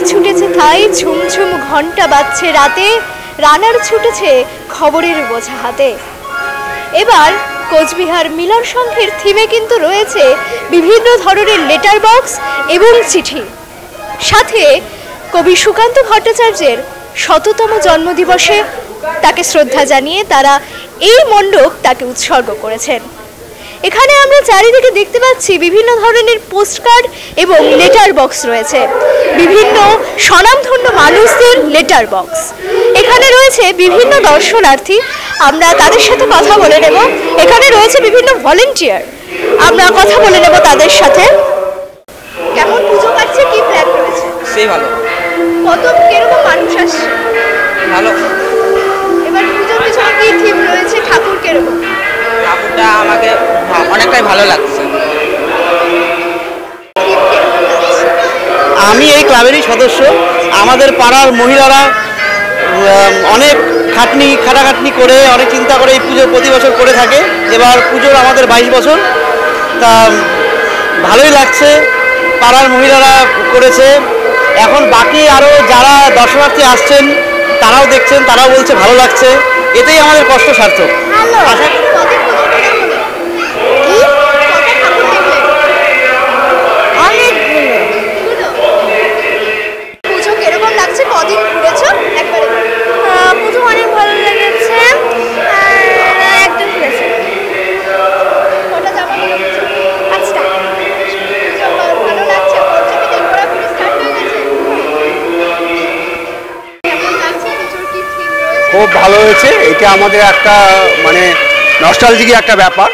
ছুটেছে তাই, ঝুমঝুম ঘন্টা বাজছে রাতে, রানার ছুটেছে খবরের বোঝা হাতে। এবার কোচবিহার মিলন সংঘের থিমে কিন্তু রয়েছে বিভিন্ন ধরনের লেটার বক্স এবং চিঠি। সাথে কবি সুকান্ত ভট্টাচার্যের ১০০তম জন্মদিবসে তাকে শ্রদ্ধা জানিয়ে তারা এই মণ্ডপ তাকে উৎসর্গ করেছেন। এখানে আমরা চারিদিকে দেখতে পাচ্ছি বিভিন্ন ধরনের পোস্টকার্ড এবং লেটার বক্স রয়েছে, বিভিন্ন স্বনামধন্য মানুষদের লেটার বক্স। এখানে রয়েছে বিভিন্ন দর্শনার্থী, আমরা তাদের সাথে কথা বলে নেব। এখানে রয়েছে বিভিন্ন ভলেন্টিয়ার, আমরা কথা বলে নেব তাদের সাথে। কেমন পুজো কাটছে, কি প্ল্যান রয়েছে? সেই ভালো। কিরকম মানুষ আসছে? ভালো। এবার পুজোর পিছনে কি থিম রয়েছে, ঠাকুর কিরকম? ঠাকুরটা আমাকে অনেকটাই ভালো লাগছে। আমি এই ক্লাবেরই সদস্য। আমাদের পাড়ার মহিলারা অনেক খাটাখাটনি করে, অনেক চিন্তা করে এই পুজো প্রতি বছর করে থাকে। এবার পুজোর আমাদের 22 বছর, তা ভালোই লাগছে। পাড়ার মহিলারা করেছে। এখন বাকি আরও যারা দর্শনার্থী আসছেন তারাও দেখছেন, তারাও বলছে ভালো লাগছে। এতেই আমাদের কষ্ট সার্থক। পুজো কিরকম লাগছে, কদিন ঘুরেছো? একবারে পুজো অনেক ভালো লেগেছে, একদম ঘুরেছে। কটা জামা হলো পুজো? 5টা। ভালো লাগছে, পঞ্চমীতে ঘোরাঘুরি স্টার্ট হয়ে গেছে। কেমন লাগছে, পুজোর কি থিম রয়েছে? খুব ভালো হয়েছে। এটা আমাদের একটা মানে নস্টালজিক একটা ব্যাপার।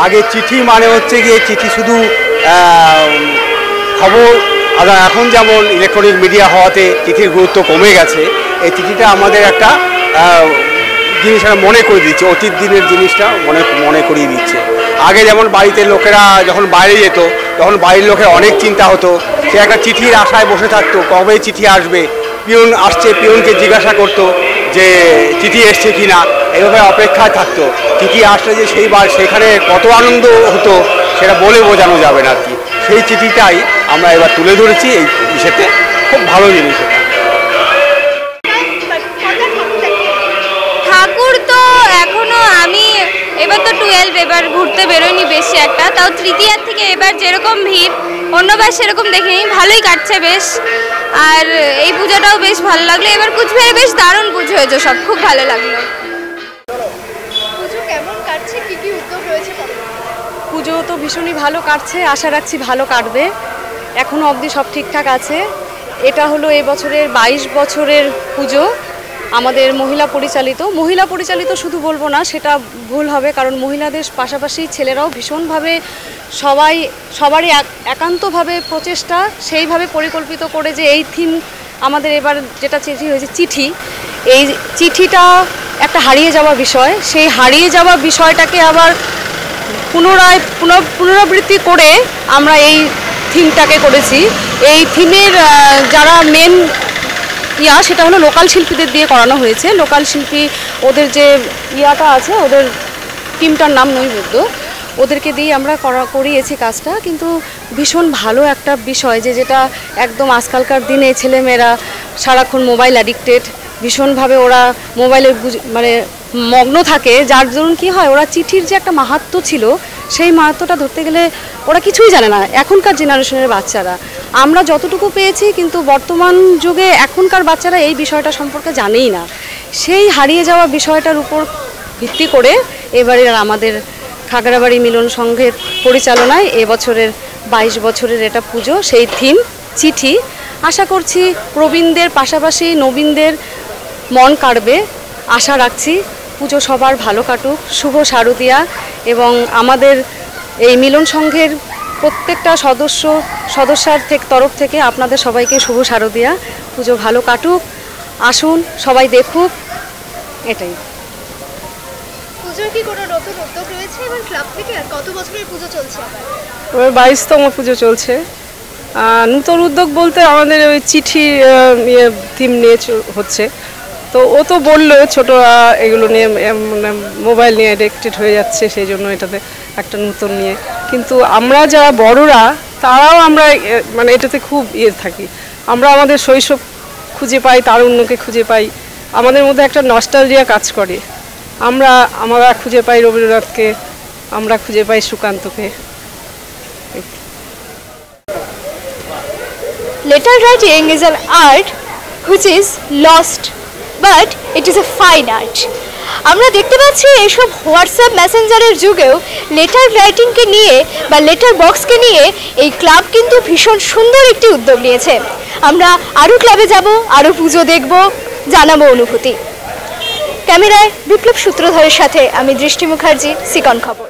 আগে চিঠি মানে হচ্ছে গিয়ে চিঠি শুধু খবর, আর এখন যেমন ইলেকট্রনিক মিডিয়া হওয়াতে চিঠির গুরুত্ব কমে গেছে। এই চিঠিটা আমাদের একটা জিনিস মনে করে দিচ্ছে, অতীত দিনের জিনিসটা মনে করিয়ে দিচ্ছে। আগে যেমন বাড়িতে লোকেরা যখন বাইরে যেত তখন বাড়ির লোকের অনেক চিন্তা হতো, সে একটা চিঠির আশায় বসে থাকতো, কবে চিঠি আসবে। পিয়ন আসছে, পিয়নকে জিজ্ঞাসা করতো যে চিঠি এসছে কি না, এইভাবে অপেক্ষায় থাকতো। চিঠি আসলে যে সেখানে কত আনন্দ হতো সেটা বলে বোঝানো যাবে না আর কি। সেই চিঠিটাই আমরা এবার তুলে ধরেছি এই বিষয়তে। খুব ভালো জিনিস এটা। ঠাকুর তো এখনো আমি এবার তো 12, এবার ঘুরতে বেরোয়নি বেশি একটা, তাও তৃতীয়ার থেকে এবার যেরকম ভিড় অন্যবার সেরকম দেখিনি, ভালোই কাটছে বেশ। আর এই পুজোটাও বেশ ভালো লাগলো। এবার কুচবিহারে বেশ দারুণ পুজো হয়েছে, সব খুব ভালো লাগলো। পুজো কেমন কাটছে, কি কি উদ্যোগ রয়েছে? পুজো তো ভীষণই ভালো কাটছে, আশা রাখছি ভালো কাটবে। এখনও অবধি সব ঠিকঠাক আছে। এটা হলো এই বছরের 22 বছরের পুজো, আমাদের মহিলা পরিচালিত শুধু বলবো না, সেটা ভুল হবে, কারণ মহিলাদের পাশাপাশি ছেলেরাও ভীষণভাবে সবারই একান্তভাবে প্রচেষ্টা, সেইভাবে পরিকল্পিত করে যে এই থিম আমাদের এবার যেটা চিঠি হয়েছে চিঠি, এই চিঠিটা একটা হারিয়ে যাওয়া বিষয়। সেই হারিয়ে যাওয়া বিষয়টাকে আবার পুনরাবৃত্তি করে আমরা এই থিমটাকে করেছি। এই থিমের যারা মেন সেটা হলো লোকাল শিল্পীদের দিয়ে করানো হয়েছে। লোকাল শিল্পী, ওদের যে আছে, ওদের টিমটার নাম নৈবেদ্য, ওদেরকে দিয়ে আমরা করিয়েছি কাজটা। কিন্তু ভীষণ ভালো একটা বিষয় যেটা একদম আজকালকার দিনে ছেলেমেয়েরা সারাক্ষণ মোবাইল অ্যাডিক্টেড, ভীষণভাবে ওরা মোবাইলে মানে মগ্ন থাকে, যার দরুন কী হয়, ওরা চিঠির যে একটা মাহাত্ম্য ছিল সেই মাহাত্ম্যটা ধরতে গেলে ওরা কিছুই জানে না এখনকার জেনারেশনের বাচ্চারা। আমরা যতটুকু পেয়েছি, কিন্তু বর্তমান যুগে এখনকার বাচ্চারা এই বিষয়টা সম্পর্কে জানেই না। সেই হারিয়ে যাওয়া বিষয়টার উপর ভিত্তি করে এবারে আমাদের খাগড়াবাড়ি মিলন সংঘের পরিচালনায় এবছরের 22 বছরের এটা পুজো, সেই থিম চিঠি। আশা করছি প্রবীণদের পাশাপাশি নবীনদের মন কাড়বে, আশা রাখছি। পুজো সবার ভালো কাটুক, শুভ শারদীয়া। এবং আমাদের এই মিলন সংঘের প্রত্যেকটা সদস্যার তরফ থেকে আপনাদের সবাইকে শুভ শারদীয়া। পুজো ভালো কাটুক, আসুন সবাই দেখুক, এটাই। পুজোর কি কোনো নতুন উদ্যোগ রয়েছে এবার ক্লাব থেকে? আর কত বছরের পুজো চলছে? এবার 22তম পুজো চলছে। নতুন উদ্যোগ বলতে আমাদের ওই চিঠি থিম নিয়ে হচ্ছে। তো ও তো বললো ছোটরা এগুলো নিয়ে মোবাইল নিয়ে অ্যাডিক্টেড হয়ে যাচ্ছে, সেই জন্য এটাতে একটা নতুন নিয়ে। কিন্তু আমরা যারা বড়রা তারাও আমরা মানে এটাতে খুব থাকি। আমরা আমাদের শৈশব খুঁজে পাই, তারুণ্যকে খুঁজে পাই, আমাদের মধ্যে একটা নস্টালজিয়া কাজ করে। আমরা খুঁজে পাই রবীন্দ্রনাথকে, আমরা খুঁজে পাই সুকান্তকে। Letter writing is an art which is lost, but it is a fine art. আমরা দেখতে পাচ্ছি এইসব হোয়াটসঅ্যাপ মেসেঞ্জারের যুগেও লেটার রাইটিংকে নিয়ে বা লেটার বক্সকে নিয়ে এই ক্লাব কিন্তু ভীষণ সুন্দর একটি উদ্যোগ নিয়েছে। আমরা আরও ক্লাবে যাব, আরও পুজো দেখব, জানাবো অনুভূতি। ক্যামেরায় বিপ্লব সূত্রধরের সাথে আমি দৃষ্টি মুখার্জি, সিকন খবর।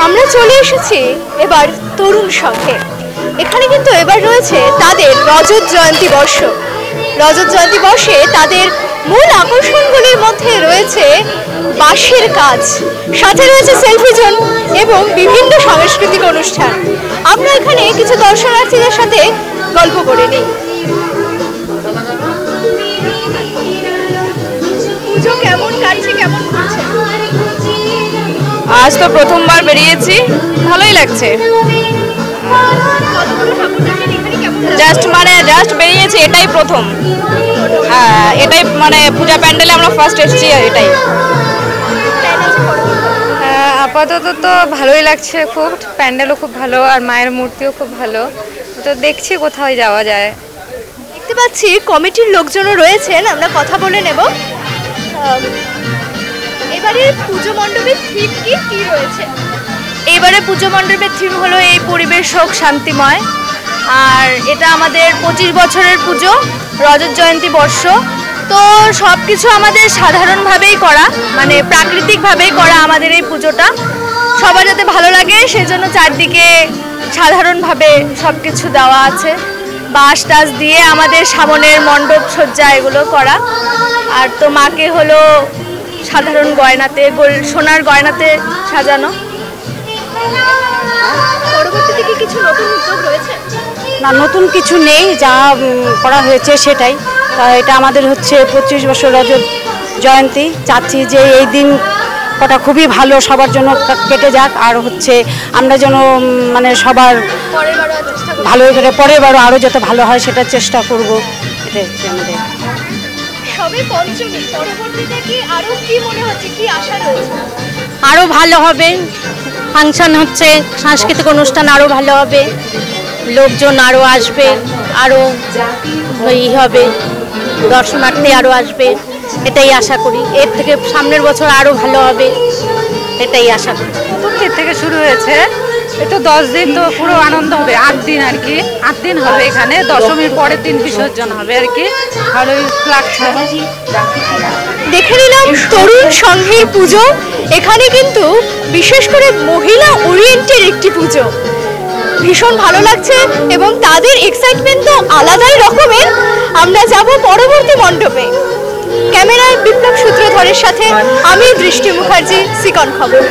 আমরা চলে এসেছি এবার তরুণ সংঘে। এখানে কিন্তু এবার রয়েছে তাদের রজত জয়ন্তী বর্ষ। রজত জয়ন্তী বর্ষে তাদের মূল আকর্ষণগুলির মধ্যে রয়েছে বাঁশের কাজ, সাথে রয়েছে সেলফি জোন এবং বিভিন্ন সাংস্কৃতিক অনুষ্ঠান। আমরা এখানে কিছু দর্শনার্থীদের সাথে গল্প করে নিই। পুজো কেমন কাটছে, কেমন ঘুরছে? আজ তো প্রথমবার বেরিয়েছি, ভালোই লাগছে। জাস্ট বেরিয়েছি, এটাই প্রথম। হ্যাঁ, এটাই মানে পূজা প্যান্ডেলে আমরা ফার্স্ট এসেছি, এটাই। আপাতত তো ভালোই লাগছে, খুব প্যান্ডেলও খুব ভালো আর মায়ের মূর্তিও খুব ভালো, তো দেখছি কোথায় যাওয়া যায়। দেখতে পাচ্ছি কমিটির লোকজনও রয়েছেন, আমরা কথা বলে নেব। এবারে পুজো মণ্ডপের থিম কি রয়েছে? এবারে পুজো মণ্ডপের থিম হলো এই পরিবেশ হোক শান্তিময়। আর এটা আমাদের 25 বছরের পুজো, রজত জয়ন্তী বর্ষ। তো সব কিছু আমাদের সাধারণভাবেই করা, মানে প্রাকৃতিকভাবেই করা আমাদের এই পুজোটা। সবার যাতে ভালো লাগে সেজন্য চারদিকে সাধারণভাবে সব কিছু দেওয়া আছে। বাঁশ টাস দিয়ে আমাদের সামনের মণ্ডপ সজ্জা এগুলো করা। আর তো মাকে হলো সাধারণ গয়নাতে, সোনার গয়নাতে সাজানো। পরবর্তীতে কি কিছু নতুন উদ্যোগ রয়েছে? না, নতুন কিছু নেই, যা করা হয়েছে সেটাই। এটা আমাদের হচ্ছে 25 বছর রজত জয়ন্তী। চাচ্ছি যে এই দিন কটা খুবই ভালো সবার জন্য কেটে যাক, আর হচ্ছে আমরা যেন মানে সবার ভালো করে পরের বারও আরও যত ভালো হয় সেটার চেষ্টা করব। এটা হচ্ছে আমাদের। সবে পঞ্চমী, পরবর্তীতে কি আরো কি মনে হচ্ছে, কি আশা রয়েছে? আরও ভালো হবে, ফাংশন হচ্ছে, সাংস্কৃতিক অনুষ্ঠান আরও ভালো হবে, লোকজন আরও আসবে, আরও হবে, দর্শনার্থী আরও আসবে, এটাই আশা করি। এর থেকে সামনের বছর আরও ভালো হবে, এটাই আশা করি। প্রথম থেকে শুরু হয়েছে, এটা 10 দিন, তো পুরো আনন্দ হবে। 8 দিন আর কি, 8 দিন হবে এখানে। দশমীর পরের দিন বিসর্জন হবে আর কি, ভালোই লাগছে। দেখে নিলাম তরুণ সংঘের পুজো। এখানে কিন্তু বিশেষ করে মহিলা ওরিয়েন্টেড একটি পুজো, ভীষণ ভালো লাগছে এবং তাদের এক্সাইটমেন্ট তো আলাদাই রকমের। আমরা যাব পরবর্তী মণ্ডপে। ক্যামেরায় বিপ্লব সূত্রধরের সাথে আমি দৃষ্টি মুখার্জি, সিকন খবর।